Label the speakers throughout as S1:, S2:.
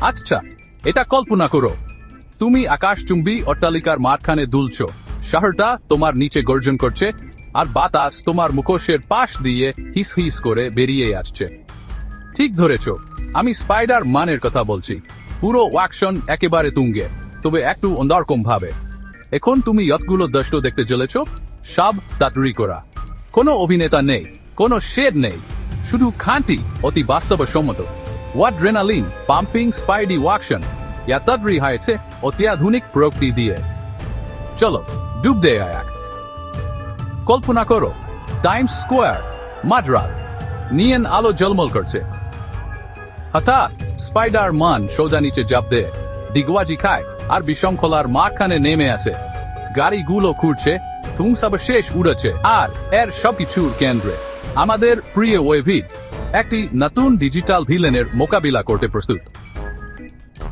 S1: আচ্ছা, এটা কল্পনা করো, তুমি আকাশচুম্বী অট্টালিকার মাঝখানে দুলছ, শহরটা তোমার নিচে গর্জন করছে, আর বাতাস তোমার মুখোশের পাশ দিয়ে হিস হিস করে বেরিয়ে আসছে। ঠিক ধরেছ, আমি স্পাইডার ম্যানের কথা বলছি। পুরো অ্যাকশন একেবারে তুঙ্গে, তবে একটু অন্যরকম ভাবে। এখন তুমি যতগুলো দৃশ্য দেখতে চলেছ, সব তাড়াতাড়ি করা। কোনো অভিনেতা নেই, কোনো শেড নেই, শুধু খাঁটি অতি বাস্তবসম্মত অ্যাড্রেনালিন পাম্পিং স্পাইডি অ্যাকশন। তাড়াতাড়ি হয়েছে অত্যাধুনিক প্রযুক্তি দিয়ে। চলো ডুব দেয় এক। কল্পনা করো, টাইমস স্কোয়ার, মাঝরাত, নিয়ন আলো ঝলমল করছে। হঠাৎ স্পাইডার ম্যান সোজা নিচে জাপ দেয়, ডিগবাজি খায়, আর বিশৃঙ্খলার মাঝখানে নেমে আসে। গাড়িগুলো ঘুরছে, ধ্বংসাবশেষ উড়েছে, আর এর সবকিছুর কেন্দ্রে আমাদের প্রিয় ওয়েভিড একটি নতুন ডিজিটাল ভিলেনের মোকাবিলা করতে প্রস্তুত।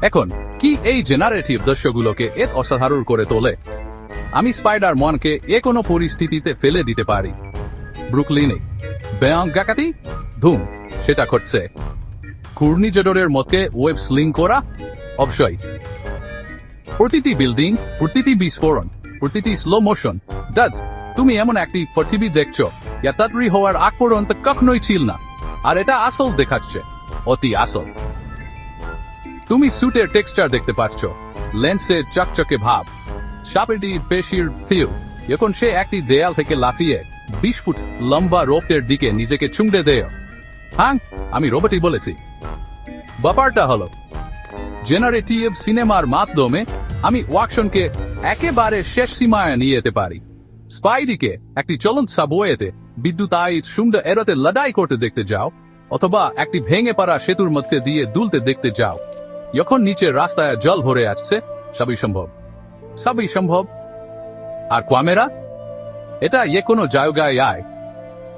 S1: এখন কি এই জেনারেটিভ দৃশ্যগুলোকে এত অসাধারণ করে তোলে? আমি স্পাইডার ম্যানকে কোনো পরিস্থিতিতে ফেলে দিতে পারি। ব্রুকলিনে ব্যাংক ডাকাতি, ধুম, সেটা ঘটছে। ঘূর্ণিঝড়ের মধ্যে ওয়েব স্লিং করা, অবশ্যই। প্রতিটি বিল্ডিং, প্রতিটি বিস্ফোরণ, প্রতিটি স্লো মোশন। ডাজ তুমি এমন একটি পৃথিবী দেখছো তাড়াতাড়ি হওয়ার আগ পর্যন্ত কখনোই ছিল না, আর এটা আসল দেখাচ্ছে, অতি আসল। তুমি স্যুটের টেক্সচার দেখতে পাচ্ছ, লেন্সের চকচকে ভাব, সাপেটি পেশির ফিউ। যখন সে একটি দেয়াল থেকে লাফিয়ে 20 ফুট লম্বা রোপের দিকে নিজেকে ছুঁড়ে দেয়। হ্যাঁ, আমি রোবটই বলেছি। ব্যাপারটা হলো, জেনারেটিভ সিনেমার মাধ্যমে আমি অ্যাকশনকে একেবারে শেষ সীমায় নিয়ে যেতে পারি। স্পাইডিকে একটি চলন্ত সাবওয়েতে বিদ্যুতায়িত সুন্দর এরোতে লড়াই করতে দেখতে যাও, অথবা একটি ভেঙে পড়া সেতুর মধ্যে দিয়ে দুলতে দেখতে যাও যখন নিচের রাস্তায় জল ভরে আসছে। সবই সম্ভব, সবই সম্ভব। আর ক্যামেরা, এটা কোনো জায়গায় আয়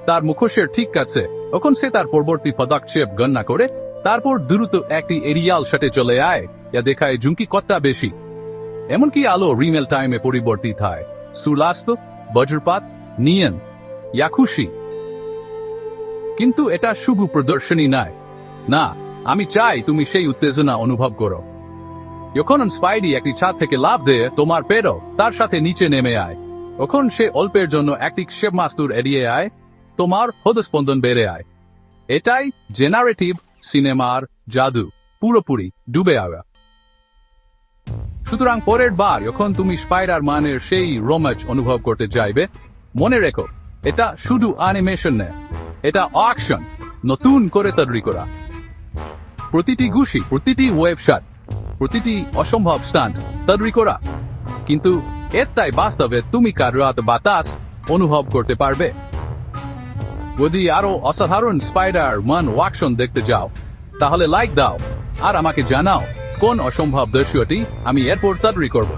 S1: তার মুখোশের ঠিক কাছে, তখন সে তার পরবর্তী পদক্ষেপ গণনা করে তারপর দ্রুত একটি এরিয়াল শটে চলে আয়, যা দেখায় ঝুঁকি কতটা বেশি। এমনকি আলো রিমেল টাইমে পরিবর্তিত হয়, সূর্যাস্ত, বজ্রপাত, নিয়ন, খুশি। কিন্তু এটা শুধু প্রদর্শনী নয়। না, আমি চাই তুমি সেই উত্তেজনা অনুভব করো যখন স্পাইডি একটি ছাদ থেকে লাফ দিয়ে তোমার পেরো তার সাথে নিচে নেমে আয়। তখন সে অল্পের জন্য একটি ক্ষেপণাস্ত্র এড়িয়ে আয়, তোমার হৃদস্পন্দন বেড়ে আয়। এটাই জেনারেটিভ সিনেমার জাদু, পুরোপুরি ডুবে আওয়া। সুতরাং পরের বার যখন তুমি স্পাইডার ম্যানের সেই রোমাঞ্চ অনুভব করতে চাইবে, মনে রেখো, এটা শুধু অ্যানিমেশন নয়, এটা অ্যাকশন নতুন করে তৈরি করা। প্রতিটি ঘুষি, প্রতিটি ওয়েব শট, প্রতিটি অসম্ভব স্টান্ট তৈরি করা, কিন্তু এটাই বাস্তবে তুমি কাররাত বাতাস অনুভব করতে পারবে। যদি আরো অসাধারণ স্পাইডার ম্যান অ্যাকশন দেখতে যাও, তাহলে লাইক দাও আর আমাকে জানাও কোন অসম্ভব দৃশ্যটি আমি এরপর তৈরি করব।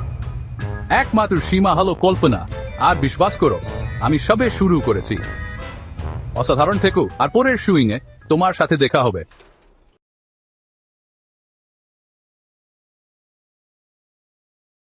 S1: একমাত্র সীমা হলো কল্পনা, আর বিশ্বাস করো, আমি সবে শুরু করেছি। অসাধারণ থেকো, আর পরের শুইংয়ে তোমার সাথে দেখা হবে।